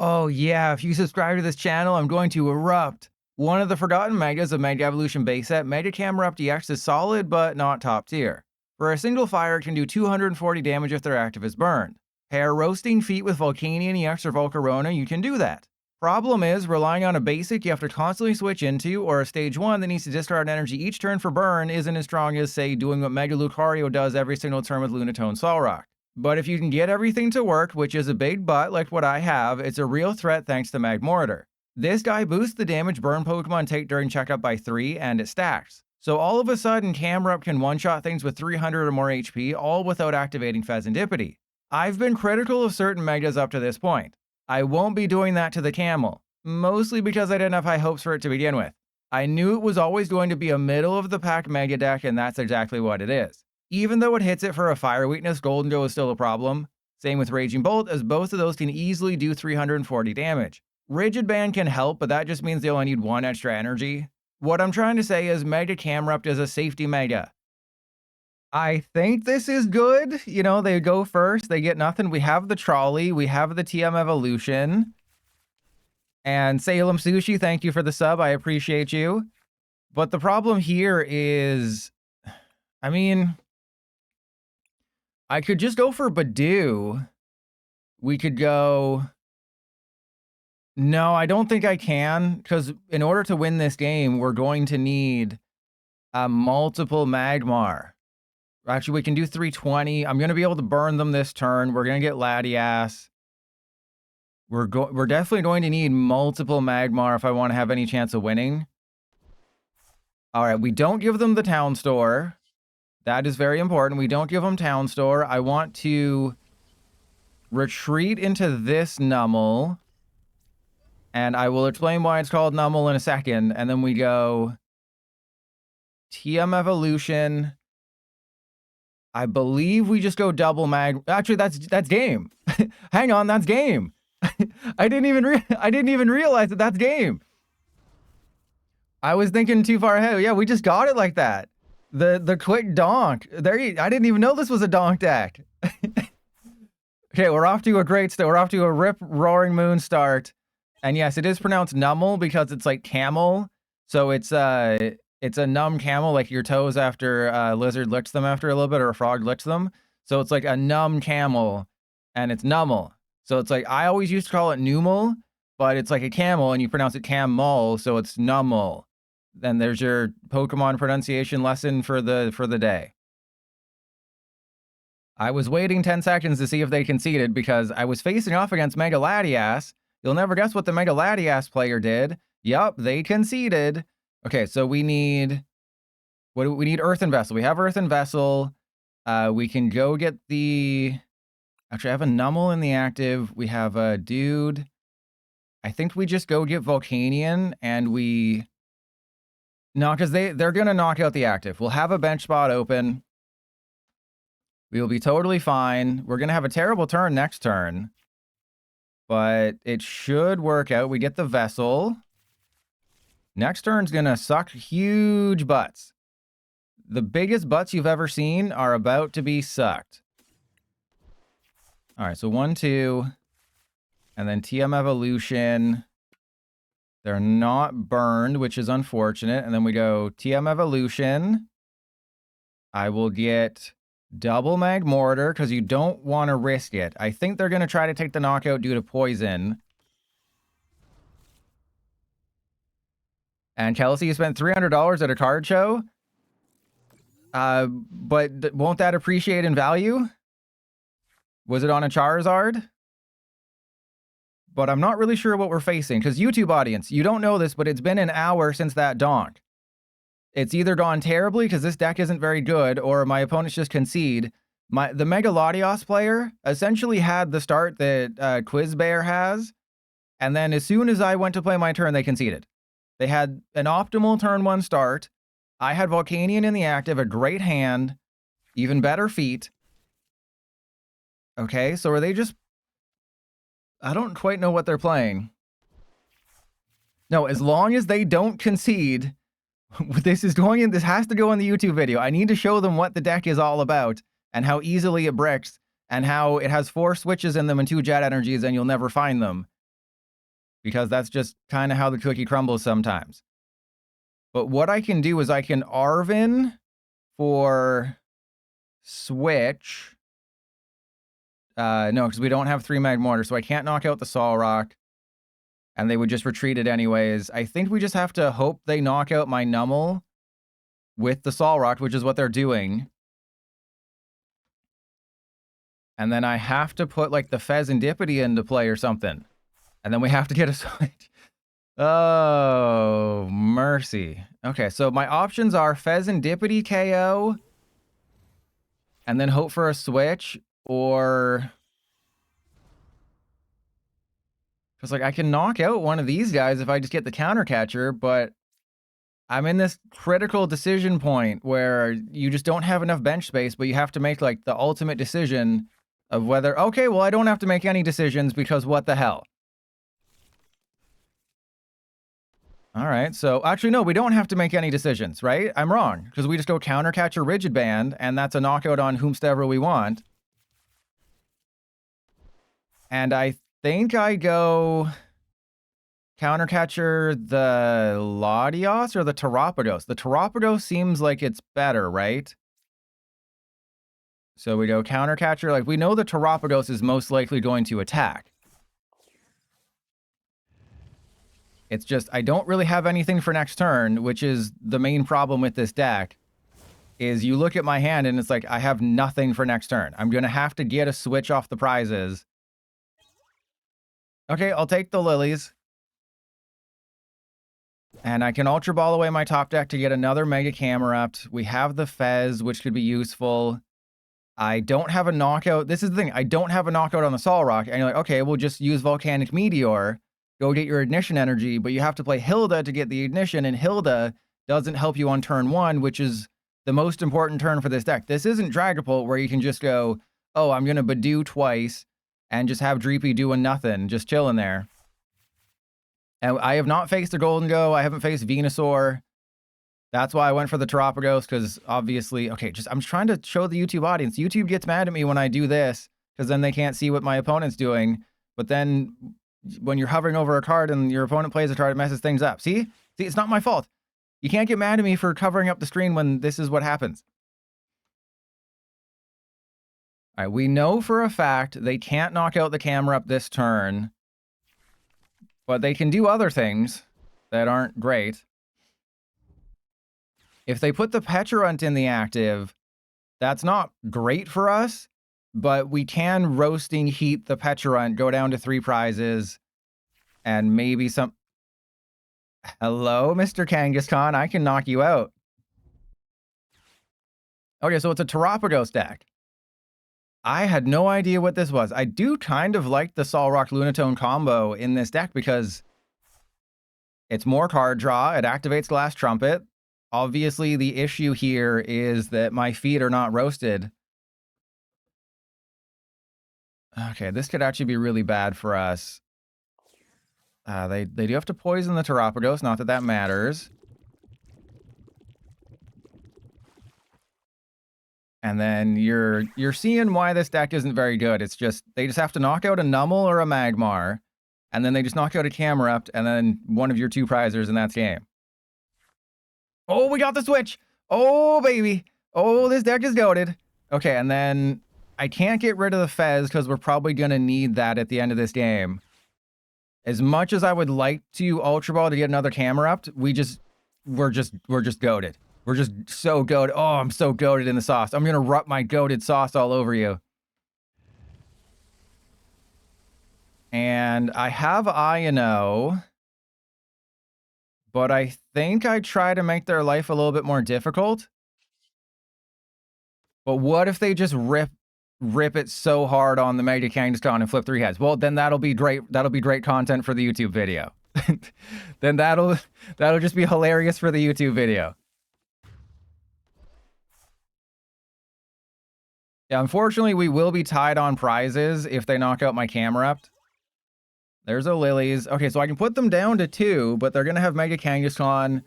Oh yeah, if you subscribe to this channel, I'm going to erupt. One of the forgotten megas of Mega Evolution base set, Mega Camerupt EX is solid, but not top tier. For a single fire, it can do 240 damage if their active is burned. Pair Roasting Feet with Volcanion EX or Volcarona, you can do that. Problem is, relying on a basic you have to constantly switch into, or a stage 1 that needs to discard energy each turn for burn isn't as strong as, say, doing what Mega Lucario does every single turn with Lunatone Solrock. But if you can get everything to work, which is a big but like what I have, it's a real threat thanks to Magmortar. This guy boosts the damage burn Pokemon take during checkup by 3, and it stacks. So all of a sudden, Camerupt can one-shot things with 300 or more HP, all without activating Fezandipiti. I've been critical of certain Megas up to this point. I won't be doing that to the Camel, mostly because I didn't have high hopes for it to begin with. I knew it was always going to be a middle-of-the-pack Mega deck, and that's exactly what it is. Even though it hits it for a fire weakness, Golden Go is still a problem. Same with Raging Bolt, as both of those can easily do 340 damage. Rigid Band can help, but that just means they only need 1 extra energy. What I'm trying to say is Mega Camerupt is a safety Mega. I think this is good. You know, they go first, they get nothing. We have the Trolley, we have the TM Evolution. And Salem Sushi, thank you for the sub, I appreciate you. But the problem here is, I mean, I could just go for Badoo. We could go... No, I don't think I can, because in order to win this game, we're going to need multiple Magmar. Actually, we can do 320. I'm going to be able to burn them this turn. We're going to get Latias. We're definitely going to need multiple Magmar if I want to have any chance of winning. All right, we don't give them the Town Store. That is very important. We don't give them Town Store. I want to retreat into this Numel. And I will explain why it's called Numel in a second. And then we go TM Evolution. I believe we just go double mag. Actually, that's game. Hang on, that's game. I didn't even realize that that's game. I was thinking too far ahead. Yeah, we just got it like that. The quick donk. There, I didn't even know this was a donk deck. Okay, we're off to a great start. We're off to a rip roaring moon start. And yes, it is pronounced Numel because it's like camel. So it's a numb camel, like your toes after a lizard licks them after a little bit, or a frog licks them. So it's like a numb camel, and it's Numel. So it's like, I always used to call it Numel, but it's like a camel, and you pronounce it Camel, so it's Numel. Then there's your Pokemon pronunciation lesson for the day. I was waiting 10 seconds to see if they conceded because I was facing off against Mega Latias. You'll never guess what the Mega Latias player did. Yup, they conceded. Okay, so we need... What do we need? Earthen Vessel. We have Earthen Vessel. We can go get the... Actually, I have a Numel in the active. We have a Dude. I think we just go get Volcanion, and we... No, because they're going to knock out the active. We'll have a bench spot open. We will be totally fine. We're going to have a terrible turn next turn. But it should work out. We get the Vessel. Next turn's going to suck huge butts. The biggest butts you've ever seen are about to be sucked. All right, so 1, 2. And then TM Evolution. They're not burned, which is unfortunate. And then we go TM Evolution. I will get... double Magmortar, because you don't want to risk it. I think they're going to try to take the knockout due to poison. And Kelsey, you spent $300 at a card show? But won't that appreciate in value? Was it on a Charizard? But I'm not really sure what we're facing, because YouTube audience, you don't know this, but it's been an hour since that donk. It's either gone terribly because this deck isn't very good, or my opponents just concede. The Mega Latias player essentially had the start that Quiz Bear has, and then as soon as I went to play my turn, they conceded. They had an optimal turn 1 start. I had Volcanion in the active, a great hand, even better feet. Okay, so are they just... I don't quite know what they're playing. No, as long as they don't concede... This has to go in the YouTube video. I need to show them what the deck is all about and how easily it bricks and how it has 4 switches in them and 2 jet energies and you'll never find them. because that's just kind of how the cookie crumbles sometimes. But what I can do is I can Arven for Switch. No, because we don't have 3 Magmortar, so I can't knock out the Solrock. And they would just retreat it anyways. I think we just have to hope they knock out my Numel with the Solrock, which is what they're doing. And then I have to put, like, the Fezandipiti into play or something. And then we have to get a Switch. Oh, mercy. Okay, so my options are Fezandipiti KO, and then hope for a Switch, or... Because, like, I can knock out one of these guys if I just get the counter catcher, but I'm in this critical decision point where you just don't have enough bench space, but you have to make, like, the ultimate decision of whether, okay, well, I don't have to make any decisions because what the hell? All right, so actually, no, we don't have to make any decisions, right? I'm wrong, because we just go counter catcher Rigid Band, and that's a knockout on whomsoever we want. And I think I go counter catcher the Latias or the Tauropagos. The Tauropagos seems like it's better, right? So we go counter catcher. Like, we know the Tauropagos is most likely going to attack. It's just, I don't really have anything for next turn, which is the main problem with this deck, is you look at my hand and it's like, I have nothing for next turn. I'm going to have to get a Switch off the prizes. Okay, I'll take the Lilies. And I can Ultra Ball away my top deck to get another Mega Camerupt. We have the Fez, which could be useful. I don't have a knockout. This is the thing. I don't have a knockout on the Solrock. And you're like, okay, we'll just use Volcanic Meteor. Go get your ignition energy. But you have to play Hilda to get the ignition. And Hilda doesn't help you on turn 1, which is the most important turn for this deck. This isn't Dragapult where you can just go, oh, I'm going to Badoo twice and just have Dreepy doing nothing, just chilling there. And I have not faced a Golden Go. I haven't faced Venusaur. That's why I went for the Tauropagos, because obviously, okay, I'm just trying to show the YouTube audience. YouTube gets mad at me when I do this, because then they can't see what my opponent's doing. But then when you're hovering over a card and your opponent plays a card, it messes things up. See, it's not my fault. You can't get mad at me for covering up the screen when this is what happens. All right, we know for a fact they can't knock out the Camerupt this turn, but they can do other things that aren't great. If they put the Pecharunt in the active, that's not great for us, but we can Roasting Heat the Pecharunt, go down to 3 prizes, and maybe some... Hello, Mr. Kangaskhan, I can knock you out. Okay, so it's a Tauropagos deck. I had no idea what this was. I do kind of like the Solrock Lunatone combo in this deck because it's more card draw, it activates Glass Trumpet. Obviously, the issue here is that my feet are not roasted. Okay, this could actually be really bad for us. They do have to poison the Tauropagos, not that that matters. And then you're seeing why this deck isn't very good. It's just, they just have to knock out a Numel or a Magmar, and then they just knock out a Camerupt, and then one of your 2 prizers, and that's game. Oh, we got the Switch! Oh, baby! Oh, this deck is goated. Okay, and then I can't get rid of the Fez, because we're probably going to need that at the end of this game. As much as I would like to Ultra Ball to get another Camerupt, we're just goated. We're just so goated. Oh, I'm so goated in the sauce. I'm going to rub my goated sauce all over you. And I have Iono, but I think I try to make their life a little bit more difficult. But what if they just rip it so hard on the Mega Kangaskhan and flip 3 heads? Well, then that'll be great. That'll be great content for the YouTube video. Then that'll just be hilarious for the YouTube video. Yeah, unfortunately, we will be tied on prizes if they knock out my Camerupt. There's a Lilies. Okay, so I can put them down to 2, but they're going to have Mega Kangaskhan.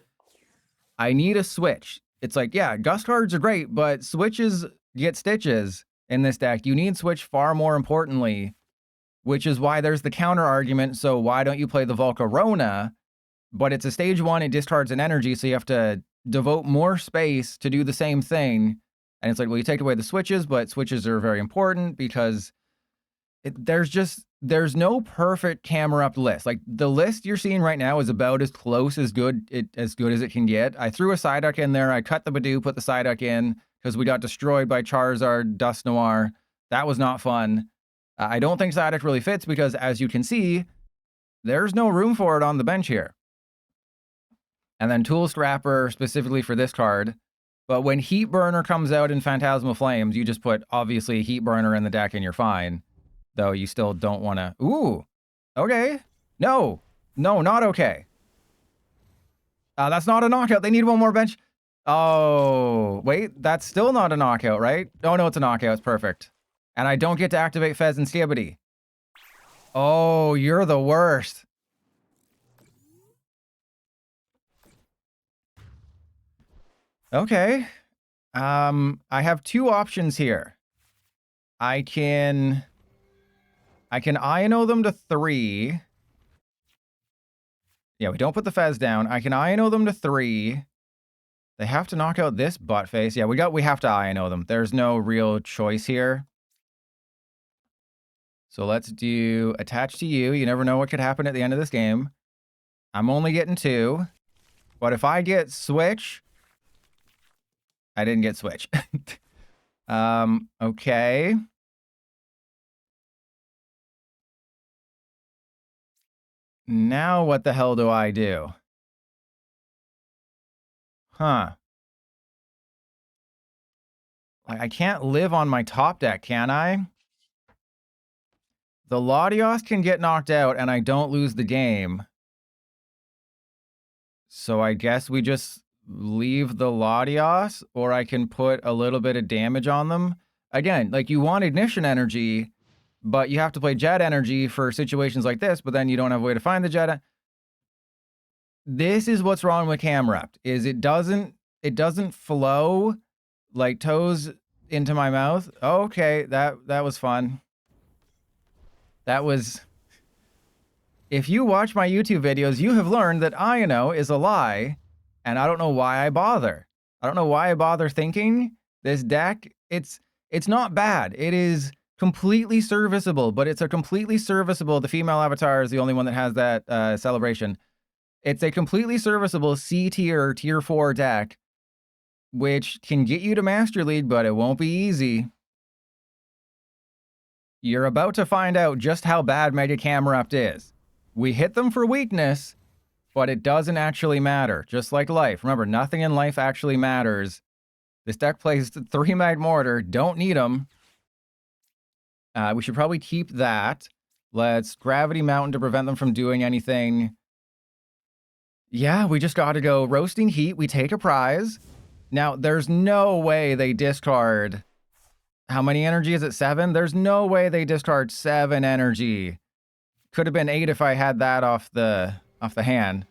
I need a Switch. It's like, yeah, Gust cards are great, but Switches get stitches in this deck. You need Switch far more importantly. which is why there's the counter argument. So why don't you play the Volcarona? But it's a stage 1, it discards an energy, so you have to devote more space to do the same thing. And it's like, well, you take away the switches, but switches are very important because there's no perfect Camerupt list. Like, the list you're seeing right now is about as close as good as it can get. I threw a Psyduck in there. I cut the Badoo, put the Psyduck in because we got destroyed by Charizard, Dusknoir. That was not fun. I don't think Psyduck really fits because, as you can see, there's no room for it on the bench here. And then Tool Scrapper specifically for this card. But when Heat Burner comes out in Phantasmal Flames, you just put, obviously, Heat Burner in the deck and you're fine. Though you still don't want to... Ooh! Okay. No! No, not okay. That's not a knockout. They need one more bench. Oh, wait. That's still not a knockout, right? Oh, no, it's a knockout. It's perfect. And I don't get to activate Fezandipiti. Oh, you're the worst. Okay. I have two options here. I can Iono them to 3. Yeah, we don't put the Fez down. I can Iono them to 3. They have to knock out this butt face. Yeah, we have to Iono them. There's no real choice here. So let's do attach to you. You never know what could happen at the end of this game. I'm only getting 2. But if I get Switch... I didn't get Switch. Okay. Now what the hell do I do? Huh. I can't live on my top deck, can I? The Latias can get knocked out and I don't lose the game. So I guess we just leave the Latias, or I can put a little bit of damage on them. Again, like, you want Ignition Energy, but you have to play Jet Energy for situations like this, but then you don't have a way to find the Jet. This is what's wrong with Camerupt, is it doesn't flow like toes into my mouth. Okay, that was fun. That was... If you watch my YouTube videos, you have learned that Iono is a lie, and I don't know why I bother. I don't know why I bother thinking this deck. It's not bad. It is completely serviceable, but it's a completely serviceable... The female avatar is the only one that has that celebration. It's a completely serviceable C tier, tier 4 deck, which can get you to Master League, but it won't be easy. You're about to find out just how bad Mega Camerupt is. We hit them for weakness, but it doesn't actually matter. Just like life. Remember, nothing in life actually matters. This deck plays 3 Magmortar. Don't need them. We should probably keep that. Let's Gravity Mountain to prevent them from doing anything. Yeah, we just got to go Roasting Heat. We take a prize. Now, there's no way they discard... How many energy is it? 7? There's no way they discard 7 energy. Could have been 8 if I had that off the hand.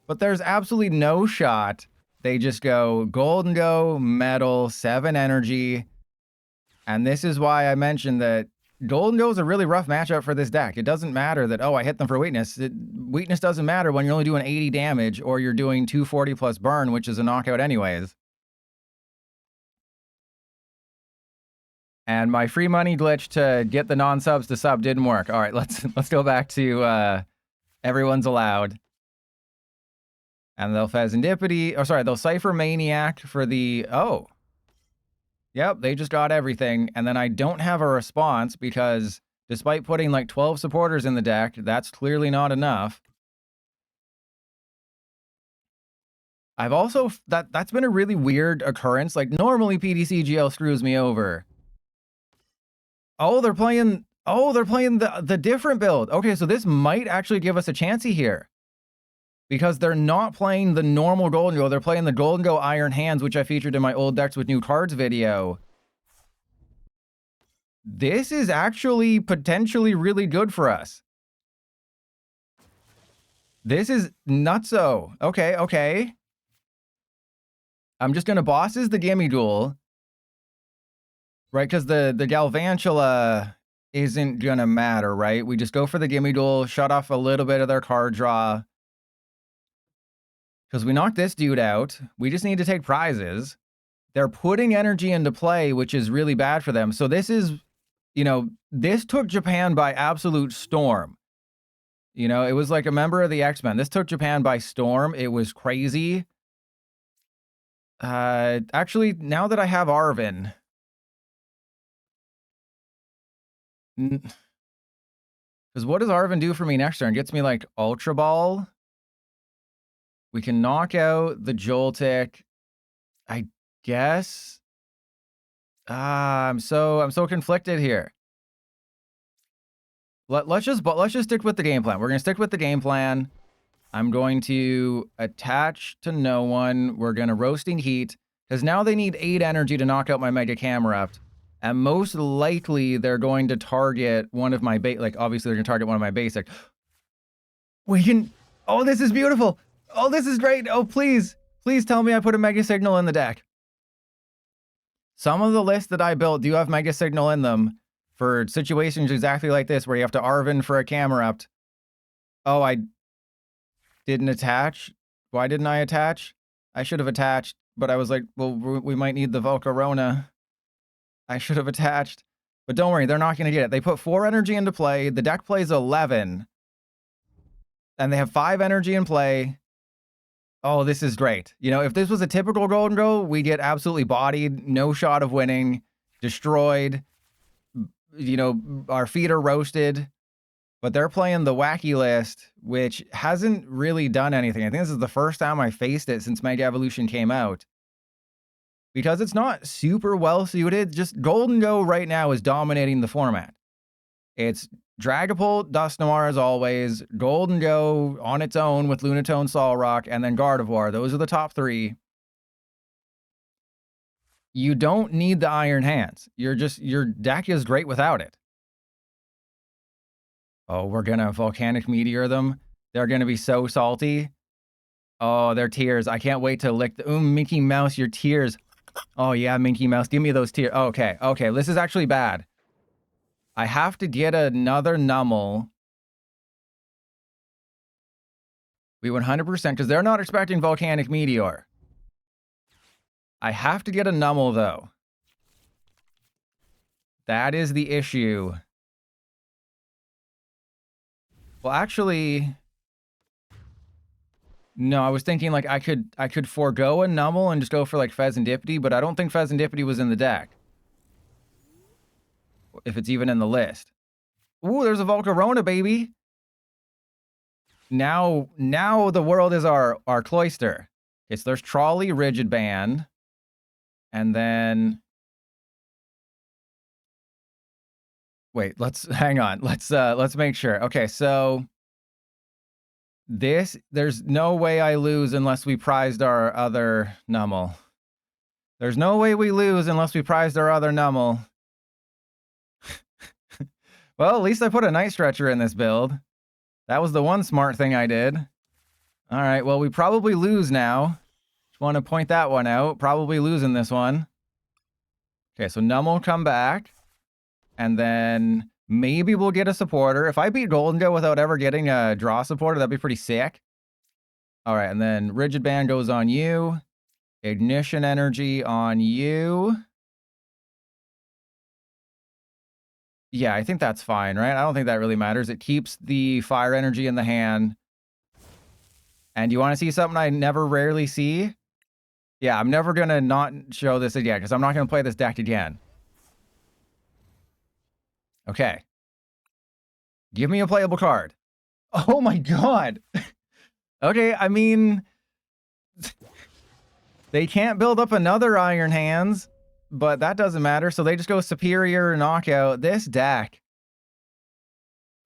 But there's absolutely no shot. They just go Golden Go, Metal, 7 energy. And this is why I mentioned that Golden Go is a really rough matchup for this deck. It doesn't matter that, oh, I hit them for weakness. Weakness doesn't matter when you're only doing 80 damage or you're doing 240 plus burn, which is a knockout anyways. And my free money glitch to get the non-subs to sub didn't work. All right, let's go back to everyone's allowed. And they'll Fezandipiti, oh sorry, they'll Cypher Maniac for the, oh. Yep, they just got everything. And then I don't have a response because despite putting like 12 supporters in the deck, that's clearly not enough. I've also, that's been a really weird occurrence. Like, normally PDCGL screws me over. Oh, they're playing the different build. Okay, so this might actually give us a chancey here. Because they're not playing the normal Golden Go, they're playing the Golden Go Iron Hands, which I featured in my old decks with new cards video. This is actually potentially really good for us. This is nutso. Okay, okay. I'm just gonna bosses the Gimme Duel. Right, because the Galvantula isn't gonna matter, right? We just go for the gimme duel, shut off a little bit of their card draw. Because we knocked this dude out. We just need to take prizes. They're putting energy into play, which is really bad for them. So this is, you know, this took Japan by absolute storm. You know, it was like a member of the X-Men. This took Japan by storm. It was crazy. Actually, now that I have Arven... Because what does Arven do for me next turn? Gets me, like, Ultra Ball. We can knock out the Joltik. I guess. I'm so conflicted here. Let's just stick with the game plan. We're gonna stick with the game plan. I'm going to attach to no one. We're gonna roasting heat because now they need 8 energy to knock out my Mega Camerupt, and most likely they're going to target one of my obviously they're gonna target one of my basic. We can. Oh, this is beautiful. Oh, this is great. Oh, please tell me I put a Mega Signal in the deck. Some of the lists that I built do have Mega Signal in them for situations exactly like this, where you have to Arven for a Camerupt. Oh, I didn't attach. Why didn't I attach? I should have attached, but I was like, well, we might need the Volcarona. I should have attached. But don't worry, they're not going to get it. They put 4 energy into play. The deck plays 11. And they have 5 energy in play. Oh, this is great. You know, if this was a typical Golden Go, we get absolutely bodied, no shot of winning, destroyed. You know, our feet are roasted. But they're playing the wacky list, which hasn't really done anything. I think this is the first time I faced it since Mega Evolution came out. Because it's not super well suited. Just Golden Go right now is dominating the format. It's Dragapult, Dusknoir as always, Golden Go on its own with Lunatone, Solrock, and then Gardevoir. Those are the top 3. You don't need the Iron Hands. Your deck is great without it. Oh, we're gonna Volcanic Meteor them. They're gonna be so salty. Oh, their tears. I can't wait to lick the... Minky Mouse, your tears. Oh yeah, Minky Mouse, give me those tears. Okay, this is actually bad. I have to get another Numel. We 100%, because they're not expecting Volcanic Meteor. I have to get a Numel, though. That is the issue. Well, actually... No, I was thinking, like, I could forego a Numel and just go for, like, Fezandipiti, but I don't think Fezandipiti was in the deck. If it's even in the list. Ooh, there's a Volcarona, baby. Now the world is our cloister. Okay, so there's Trolley, Rigid Band. And then... Wait, hang on. Let's make sure. Okay, so... There's no way I lose unless we prized our other Numel. There's no way we lose unless we prized our other Numel. Well, at least I put a Night Stretcher in this build. That was the one smart thing I did. All right, well, we probably lose now. Just want to point that one out. Probably losing this one. Okay, so Numel come back. And then maybe we'll get a supporter. If I beat Golden Go without ever getting a draw supporter, that'd be pretty sick. All right, and then Rigid Band goes on you. Ignition Energy on you. Yeah, I think that's fine, right? I don't think that really matters. It keeps the fire energy in the hand. And you want to see something I rarely see? Yeah, I'm never going to not show this again, because I'm not going to play this deck again. Okay. Give me a playable card. Oh my god! Okay, I mean... They can't build up another Iron Hands. But that doesn't matter, so they just go Superior Knockout. This deck.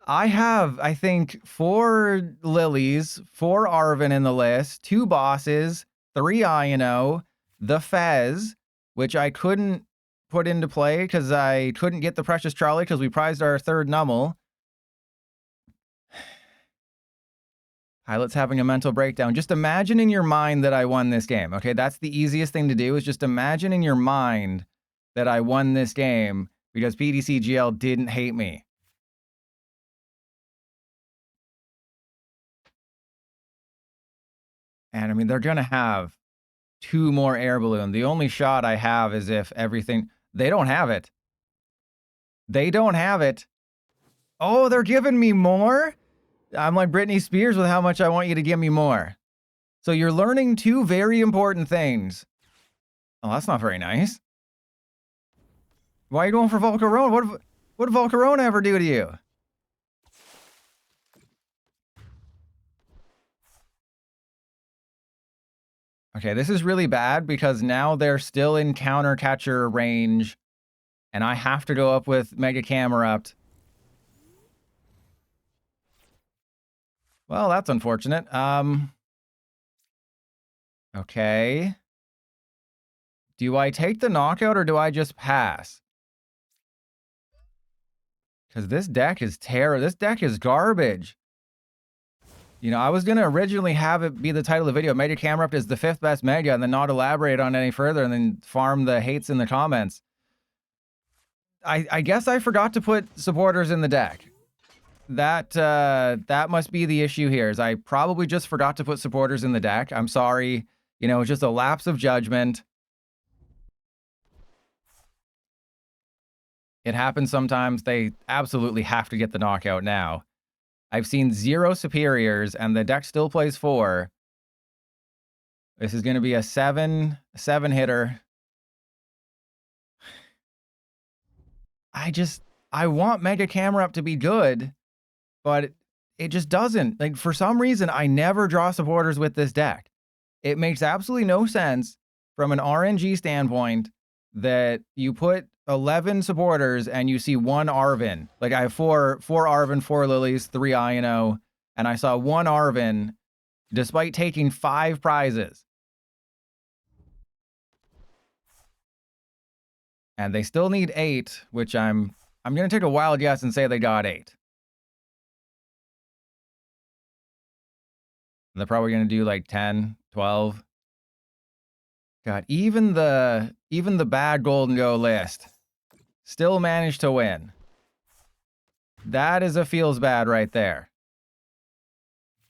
I have, I think, 4 Lilies, 4 Arven in the list, 2 bosses, 3 Iono, the Fez, which I couldn't put into play because I couldn't get the Precious Trolley because we prized our 3rd Numel. Pilot's having a mental breakdown. Just imagine in your mind that I won this game, okay? That's the easiest thing to do, is just imagine in your mind that I won this game, because PDCGL didn't hate me. And I mean, they're going to have 2 more air balloon. The only shot I have is if everything... They don't have it. They don't have it. Oh, they're giving me more? I'm like Britney Spears with how much I want you to give me more. So you're learning 2 very important things. Oh, that's not very nice. Why are you going for Volcarona? What did Volcarona ever do to you? Okay, this is really bad because now they're still in counter catcher range, and I have to go up with Mega Camerupt. Well, that's unfortunate. Okay. Do I take the knockout or do I just pass? Because this deck is terror. This deck is garbage. You know, I was going to originally have it be the title of the video, Mega Camerupt is the 5th best Mega, and then not elaborate on it any further, and then farm the hates in the comments. I guess I forgot to put supporters in the deck. That must be the issue here, is I probably just forgot to put supporters in the deck. I'm sorry. You know, it's just a lapse of judgment. It happens sometimes. They absolutely have to get the knockout now. I've seen 0 superiors, and the deck still plays 4. This is going to be a 7 hitter. I want Mega Camerupt to be good, but it just doesn't. Like, for some reason, I never draw supporters with this deck. It makes absolutely no sense from an RNG standpoint that you put 11 supporters and you see 1 Arven. Like, I have 4 Arven, 4 Lilies, 3 Iono, and I saw 1 Arven despite taking 5 prizes. And they still need 8, which I'm going to take a wild guess and say they got 8. They're probably going to do like 10, 12. God, even the bad Golden Go list still managed to win. That is a feels bad right there.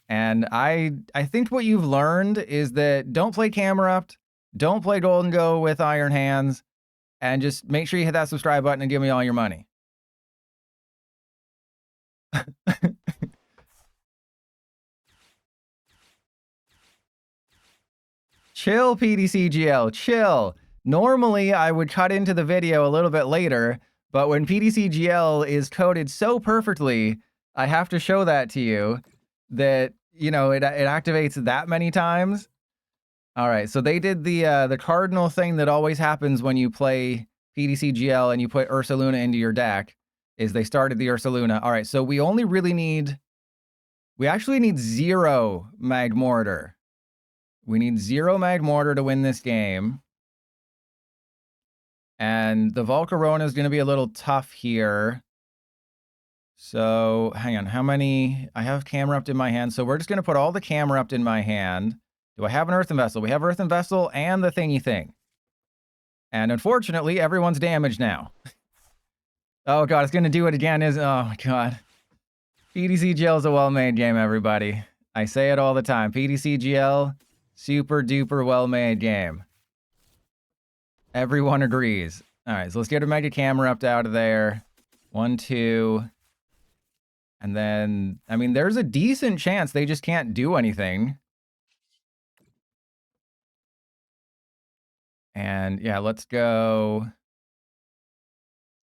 And I think what you've learned is that don't play Camerupt, don't play Golden Go with Iron Hands, and just make sure you hit that subscribe button and give me all your money. Chill, PDCGL, chill. Normally, I would cut into the video a little bit later, but when PDCGL is coded so perfectly, I have to show that to you that, you know, it activates that many times. All right, so they did the cardinal thing that always happens when you play PDCGL and you put Ursaluna into your deck, is they started the Ursaluna. All right, so we only really need... We actually need 0 Magmortar. We need 0 Magmortar to win this game. And the Volcarona is going to be a little tough here. So, hang on. How many? I have Camerupt in my hand. So we're just going to put all the Camerupt in my hand. Do I have an Earthen Vessel? We have Earthen Vessel and the thingy thing. And unfortunately, everyone's damaged now. Oh, God. It's going to do it again. Oh, my God. PDCGL is a well-made game, everybody. I say it all the time. PDCGL... super duper well-made game. Everyone agrees. All right, so let's get a Mega Camerupt out of there. 1, 2. And then, I mean, there's a decent chance they just can't do anything. And yeah, let's go.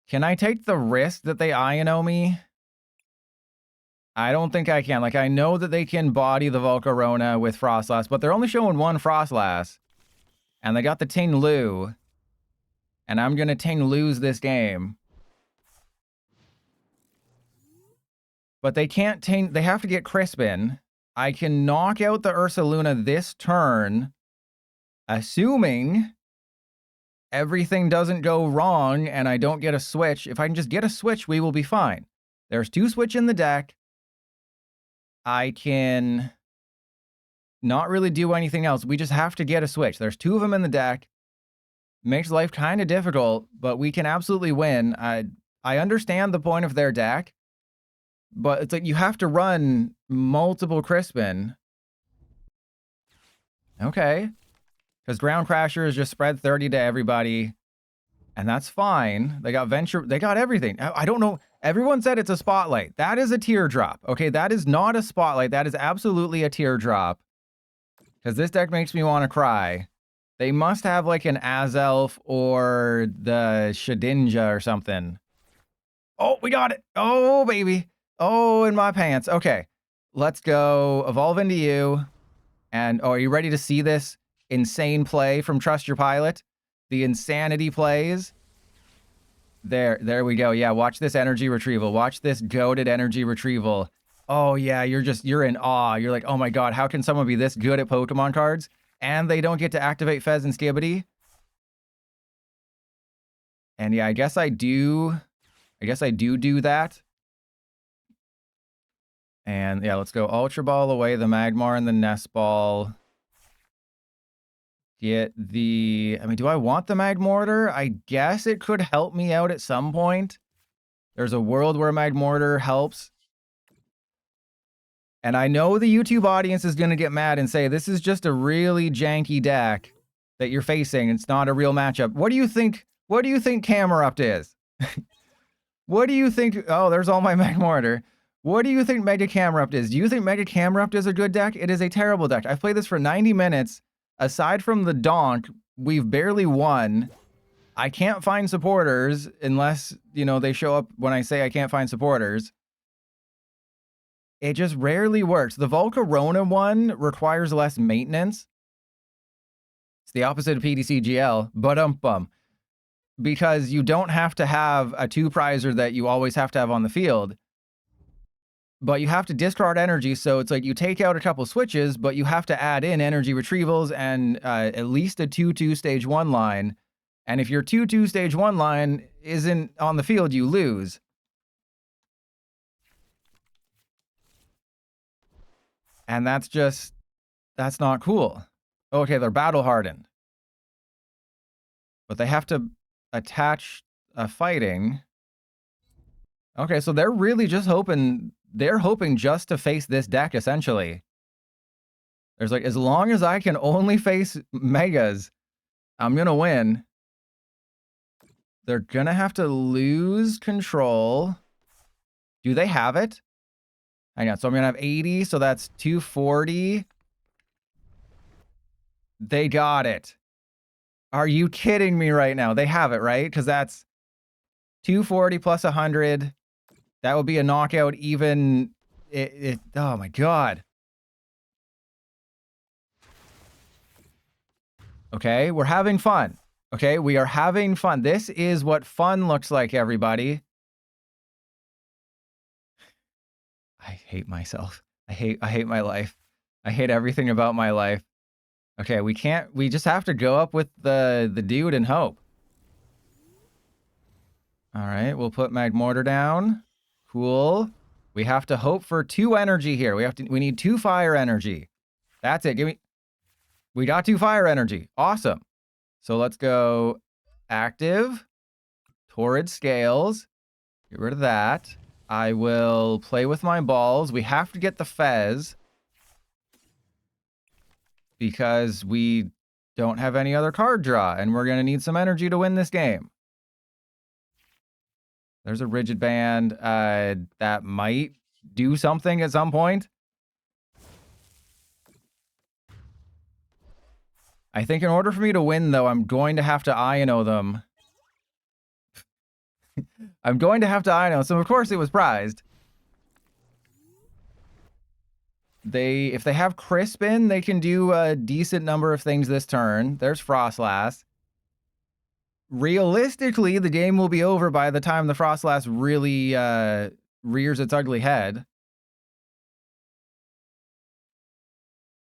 Can I take the risk that they Iono me? I don't think I can. Like, I know that they can body the Volcarona with Frostlass, but they're only showing 1 Frostlass. And they got the Ting Lu. And I'm going to Ting lose this game. But they can't Ting... They have to get Crispin. I can knock out the Ursaluna this turn, assuming everything doesn't go wrong and I don't get a switch. If I can just get a switch, we will be fine. There's 2 switch in the deck. I can not really do anything else. We just have to get a switch. There's 2 of them in the deck. Makes life kind of difficult, but we can absolutely win. I understand the point of their deck, but it's like you have to run multiple Crispin. Okay. Because Ground Crashers just spread 30 to everybody, and that's fine. They got Venture, they got everything. I don't know. Everyone said it's a Spotlight. That is a teardrop. Okay, that is not a Spotlight. That is absolutely a teardrop. Because this deck makes me want to cry. They must have like an Azelf or the Shedinja or something. Oh, we got it. Oh, baby. Oh, in my pants. Okay, let's go. Evolve into you. And oh, are you ready to see this insane play from Trust Your Pilot? The insanity plays. There we go. Yeah, watch this energy retrieval. Watch this goated energy retrieval. Oh yeah, you're in awe. You're like, oh my god, how can someone be this good at Pokemon cards? And they don't get to activate Fezandipiti? And yeah, I guess I do that. And yeah, let's go Ultra Ball away the Magmar and the Nest Ball. Get the... I mean, do I want the Magmortar? I guess it could help me out at some point. There's a world where Magmortar helps. And I know the YouTube audience is going to get mad and say, this is just a really janky deck that you're facing. It's not a real matchup. What do you think Camerupt is? What do you think? Oh, there's all my Magmortar. What do you think Mega Camerupt is? Do you think Mega Camerupt is a good deck? It is a terrible deck. I've played this for 90 minutes. Aside from the donk, we've barely won. I can't find supporters unless, you know, they show up when I say I can't find supporters. It just rarely works. The Volcarona one requires less maintenance. It's the opposite of PTCGL, but because you don't have to have a 2-prizer that you always have to have on the field. But you have to discard energy, so it's like you take out a couple switches, but you have to add in energy retrievals and at least a 2-2 stage 1 line. And if your 2-2 stage 1 line isn't on the field, you lose. And that's not cool. Okay, they're battle hardened. But they have to attach a fighting. Okay, so they're really just hoping... They're hoping just to face this deck, essentially. There's like, as long as I can only face Megas, I'm going to win. They're going to have to lose control. Do they have it? Hang on, so I'm going to have 80, so that's 240. They got it. Are you kidding me right now? They have it, right? Because that's 240 plus 100. That would be a knockout even... oh my god. Okay, we're having fun. Okay, we are having fun. This is what fun looks like, everybody. I hate myself. I hate my life. I hate everything about my life. Okay, we just have to go up with the dude and hope. All right, we'll put Magmortar down. Cool. We have to hope for 2 energy here. We need 2 fire energy. That's it. We got 2 fire energy. Awesome. So let's go active. Torrid Scales. Get rid of that. I will play with my balls. We have to get the Fez. Because we don't have any other card draw. And we're going to need some energy to win this game. There's a Rigid Band that might do something at some point. I think in order for me to win, though, I'm going to have to Iono them. I'm going to have to Iono. So, of course, it was prized. If they have Crispin, they can do a decent number of things this turn. There's Frostlass. Realistically, the game will be over by the time the Frostlass really rears its ugly head.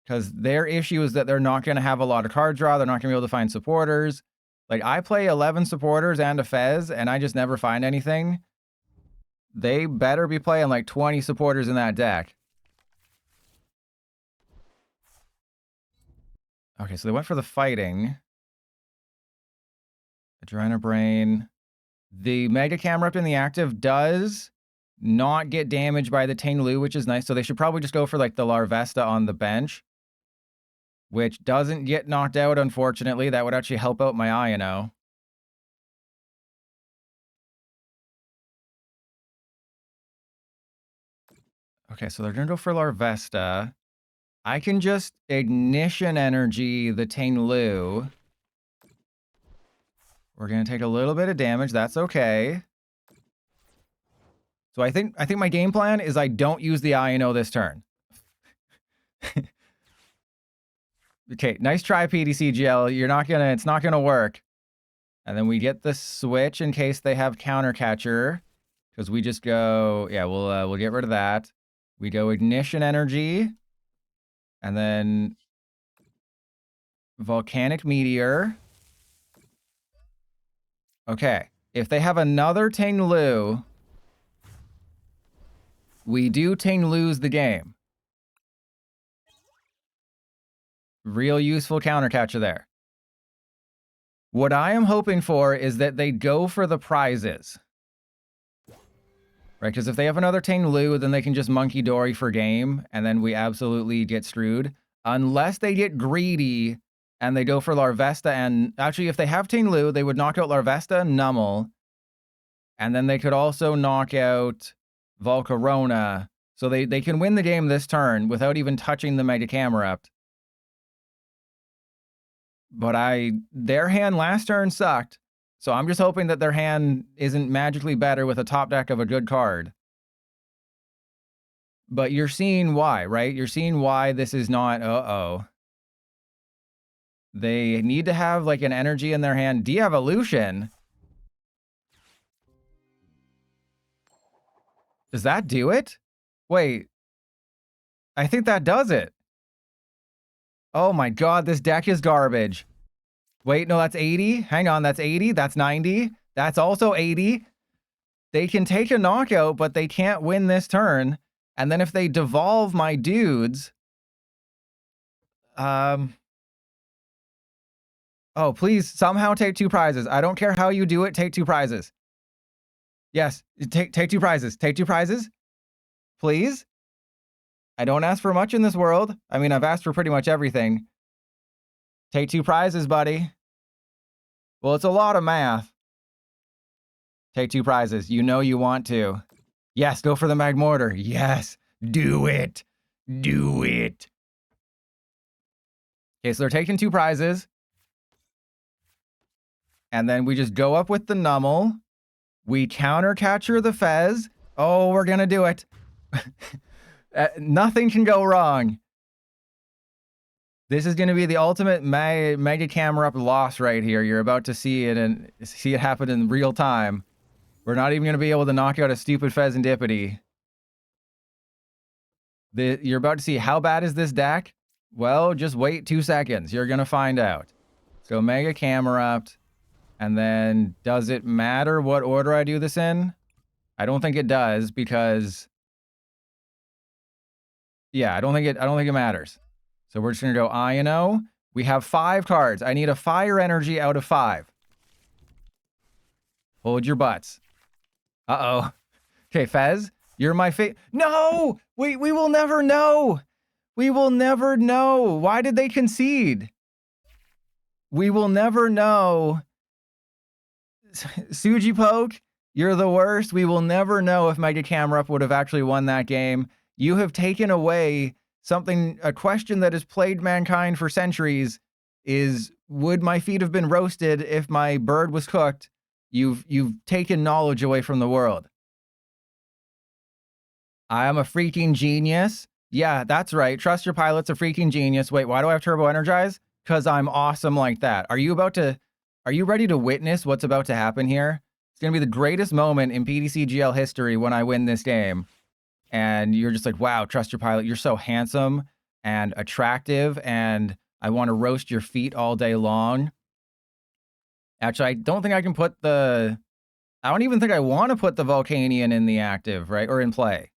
Because their issue is that they're not going to have a lot of card draw. They're not going to be able to find supporters. Like, I play 11 supporters and a Fez, and I just never find anything. They better be playing like 20 supporters in that deck. Okay, so they went for the fighting. Adrenabrain. The Mega Camerupt in the active does not get damaged by the Tainlu, which is nice. So they should probably just go for like the Larvesta on the bench, which doesn't get knocked out, unfortunately. That would actually help out my Iono. Okay, so they're going to go for Larvesta. I can just Ignition Energy the Tainlu. We're going to take a little bit of damage. That's okay. So I think my game plan is I don't use the Iono this turn. Okay, nice try, PDCGL. It's not gonna work. And then we get the switch in case they have Counter Catcher. Because we just go, yeah, we'll get rid of that. We go Ignition Energy. And then Volcanic Meteor. Okay, if they have another Tainlu, we do Tainlu's the game. Real useful counter catcher there. What I am hoping for is that they go for the prizes. Right, because if they have another Tainlu, then they can just Monkey Dory for game, and then we absolutely get screwed. Unless they get greedy and they go for Larvesta, and actually if they have Tainlu, they would knock out Larvesta and Numel, and then they could also knock out Volcarona, so they can win the game this turn without even touching the Mega Camerupt. But their hand last turn sucked, so I'm just hoping that their hand isn't magically better with a top deck of a good card. But you're seeing why, right? You're seeing why this is not, They need to have like an energy in their hand. De-evolution? Does that do it? Wait. I think that does it. Oh my god, this deck is garbage. Wait, no, that's 80. Hang on, that's 80. That's 90. That's also 80. They can take a knockout, but they can't win this turn. And then if they devolve my dudes... Oh, please, somehow take 2 prizes. I don't care how you do it, take 2 prizes. Yes, take 2 prizes. Take 2 prizes. Please. I don't ask for much in this world. I mean, I've asked for pretty much everything. Take 2 prizes, buddy. Well, it's a lot of math. Take 2 prizes. You know you want to. Yes, go for the Magmortar. Yes, do it. Do it. Okay, so they're taking 2 prizes. And then we just go up with the Numel. We counter catcher the Fez. Oh, we're going to do it. Nothing can go wrong. This is going to be the ultimate Mega Camerupt loss right here. You're about to see it and see it happen in real time. We're not even going to be able to knock out a stupid Fezandipiti. You're about to see how bad is this deck? Well, just wait 2 seconds. You're going to find out. So Mega Camerupt. And then does it matter what order I do this in? I don't think it does because yeah, I don't think it matters. So we're just going to go Iono. We have 5 cards. I need a fire energy out of 5. Hold your butts. Uh-oh. Okay, Fez, you're my No! We will never know. We will never know. Why did they concede? We will never know. Sujipoke, you're the worst. We will never know if Mega Camerupt would have actually won that game. You have taken away a question that has plagued mankind for centuries is, would my feet have been roasted if my bird was cooked? You've taken knowledge away from the world. I am a freaking genius. Yeah, that's right. Trust your pilot's a freaking genius. Wait, why do I have Turbo Energize? Because I'm awesome like that. Are you ready to witness what's about to happen here? It's going to be the greatest moment in PDCGL history when I win this game. And you're just like, wow, trust your pilot. You're so handsome and attractive, and I want to roast your feet all day long. Actually, I don't think I can put I don't even think I want to put the Volcanion in the active, right? Or in play.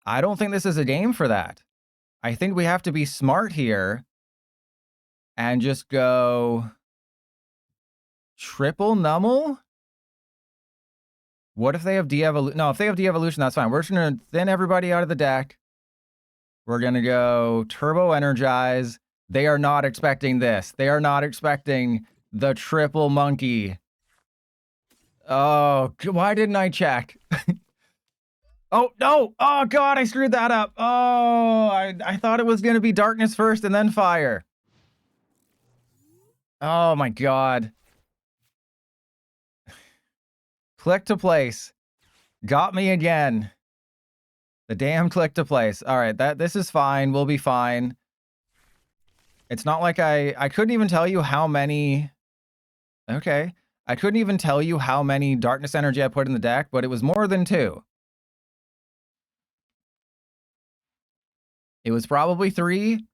I don't think this is a game for that. I think we have to be smart here and just go... Triple Numel? What if they have de-evolution? No, if they have de-evolution, that's fine. We're just going to thin everybody out of the deck. We're going to go Turbo Energize. They are not expecting this. They are not expecting the triple monkey. Oh, why didn't I check? Oh, no. Oh, God, I screwed that up. Oh, I thought it was going to be darkness first and then fire. Oh, my God. Click to place. Got me again. The damn click to place. All right, this is fine. We'll be fine. It's not like I couldn't even tell you how many. Okay. I couldn't even tell you how many darkness energy I put in the deck, but it was more than 2. It was probably 3.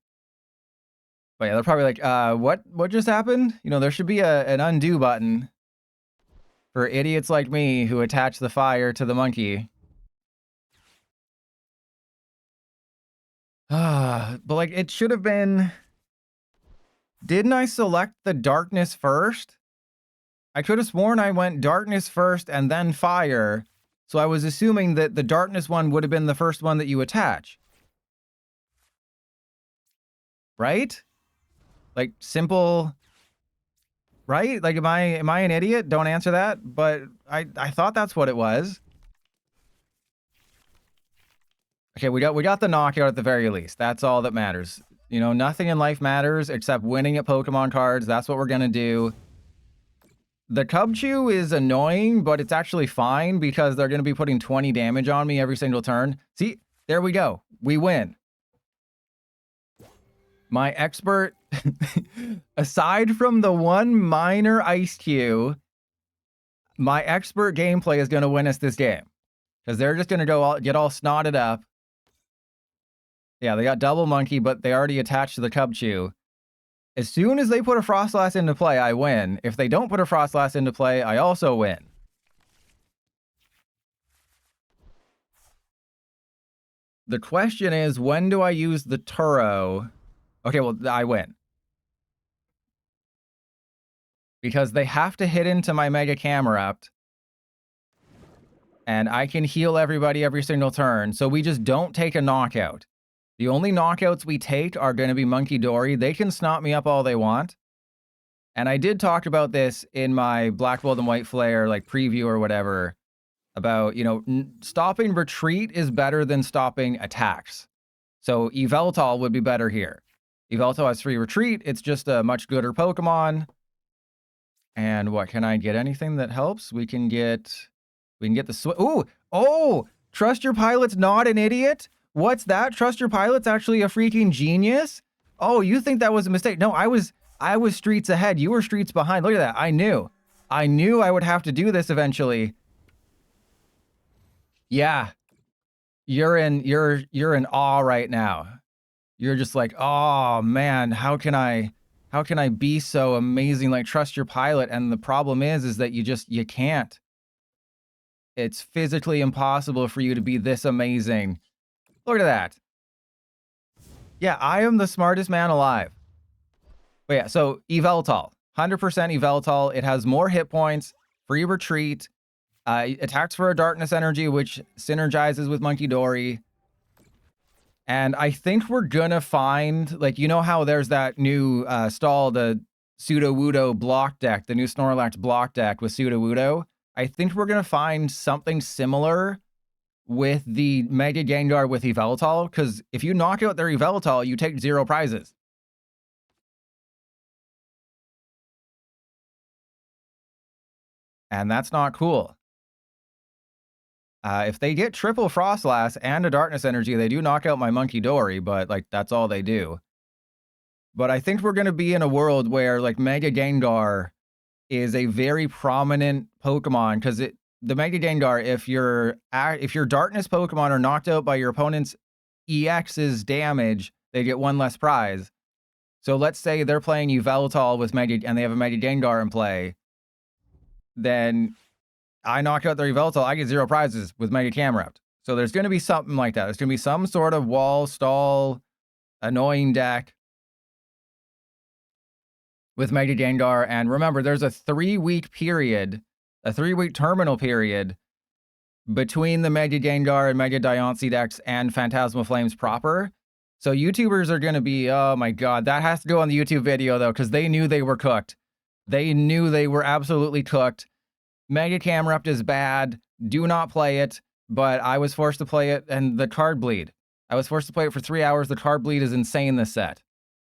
But yeah, they're probably like, what just happened? You know, there should be an undo button for idiots like me who attach the fire to the monkey. But like, it should have been... Didn't I select the darkness first? I could have sworn I went darkness first and then fire. So I was assuming that the darkness one would have been the first one that you attach. Right? Like, simple... Right? Like, am I an idiot? Don't answer that. But I thought that's what it was. Okay, we got the knockout at the very least. That's all that matters. You know, nothing in life matters except winning at Pokemon cards. That's what we're gonna do. The Cubchoo is annoying, but it's actually fine because they're gonna be putting 20 damage on me every single turn. See, there we go. We win. My expert, aside from the one minor Ice Cube, my expert gameplay is going to win us this game. Because they're just going to get all snotted up. Yeah, they got double monkey, but they already attached to the Cubchoo. As soon as they put a Frostlass into play, I win. If they don't put a Frostlass into play, I also win. The question is, when do I use the Turo? Okay, well, I win. Because they have to hit into my Mega Camerupt. And I can heal everybody every single turn, so we just don't take a knockout. The only knockouts we take are going to be Monkey Dory. They can snot me up all they want. And I did talk about this in my Black Bolt and White Flare, like, preview or whatever, about, you know, stopping retreat is better than stopping attacks. So Yveltal would be better here. Yveltal has free retreat. It's just a much gooder Pokemon. And what, can I get anything that helps? We can get the Ooh! Oh! Trust Your Pilot's not an idiot? What's that? Trust Your Pilot's actually a freaking genius? Oh, you think that was a mistake? No, I was streets ahead. You were streets behind. Look at that. I knew I would have to do this eventually. Yeah. You're in awe right now. You're just like, oh man, how can I be so amazing? Like, trust your pilot. And the problem is that you can't. It's physically impossible for you to be this amazing. Look at that. Yeah, I am the smartest man alive. But yeah, so Yveltal, 100% Yveltal. It has more hit points, free retreat, attacks for a darkness energy, which synergizes with Monkey Dory. And I think we're gonna find, like, you know how there's that new the Sudowoodo block deck, the new Snorlax block deck with Sudowoodo? I think we're gonna find something similar with the Mega Gengar with Yveltal, because if you knock out their Yveltal, you take 0 prizes. And that's not cool. If they get triple Frostlass and a Darkness Energy, they do knock out my Monkey Dory, but, like, that's all they do. But I think we're going to be in a world where, like, Mega Gengar is a very prominent Pokemon, because the Mega Gengar, if your Darkness Pokemon are knocked out by your opponent's EX's damage, they get 1 less prize. So let's say they're playing Yveltal with Mega, and they have a Mega Gengar in play, then I knock out their Yveltal, I get 0 prizes with Mega Camerupt. So there's going to be something like that. There's going to be some sort of wall, stall, annoying deck. with Mega Gengar. And remember, there's a 3-week period, a 3-week terminal period between the Mega Gengar and Mega Diancie decks and Phantasma Flames proper. So YouTubers are going to be, oh my god, that has to go on the YouTube video though, because they knew they were cooked. They knew they were absolutely cooked. Mega Camerupt is bad. Do not play it. But I was forced to play it, and the card bleed. I was forced to play it for 3 hours. The card bleed is insane this set.